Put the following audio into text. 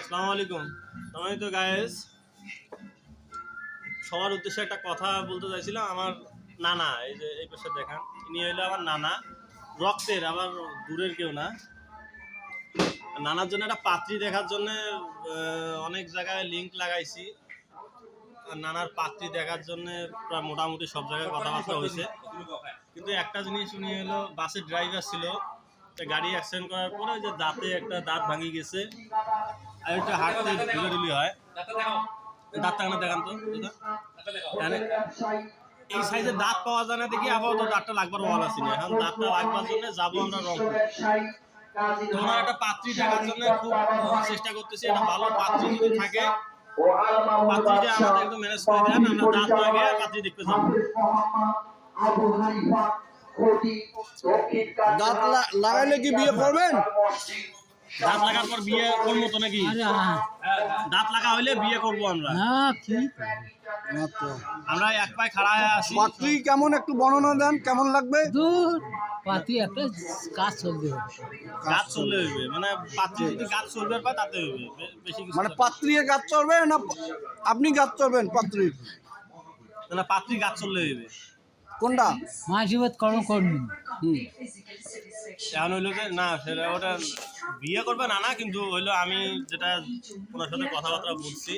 আসসালামু আলাইকুম। আমি তো গায়েস সবার উদ্দেশ্যে একটা কথা বলতে চাইছিলাম। আমার নানা, এই যে এই পাশে দেখান, ইনি হইলো আমার নানা, রক্তের, আবার দূরের কেউ না। নানার জন্য একটা পাত্রী দেখার জন্য অনেক জায়গায় লিঙ্ক লাগাইছি। আর নানার পাত্রী দেখার জন্য প্রায় মোটামুটি সব জায়গায় কথাবার্তা হয়েছে, কিন্তু একটা জিনিস, উনি হলো বাসের ড্রাইভার ছিল, গাড়ি অ্যাক্সিডেন্ট করার পরে যে দাঁতে একটা দাঁত ভাঙি গেছে, আর একটা হাঁটতে ঢিলি হয়। দাঁতটা কেন দেখান তো এই সাইজের দাঁত পাওয়া যায় না দেখি আপাতত দাঁতটা লাগবার বলা ছিল। এখন দাঁতটা লাগবার জন্য যাবো আমরা রংপুর। তোমার একটা পাত্রী দেখার জন্য খুব চেষ্টা করতেছি। একটা ভালো পাত্রী যদি থাকে, পাত্রীটা আমাদের একদম ম্যানেজ করে দেন, আমরা দাঁত লাগে পাত্রী দেখতে যাবো। দাঁত লাগাইলে কি বিয়ে করবেন? দাঁত লাগার পর বিয়ে করবো তো নাকি? দাঁত লাগা হইলে বিয়ে করবো আমরা। আমরা এক পায়ে খাড়া আছি। পাত্রী কেমন একটু বর্ণনা দেন, কেমন লাগবে? পাতি একটা কাজ চলবে, গাছ চললে হইবে, মানে পাত্রী যদি গাছ চলবে পায় তাতে হইবে, বেশি কিছু মানে পাত্রী গাছ চড়বে না আপনি গাছ চড়বেন পাত্রীর? না, পাত্রী গাছ চললে হইবে। কোনটা? মাঝিবাদ কর্ম করবেন। এখন হইলো যে না, সেটা ওটা বিয়ে করবে না, না কিন্তু হইলো আমি যেটা ওনার সাথে কথাবার্তা বলছি,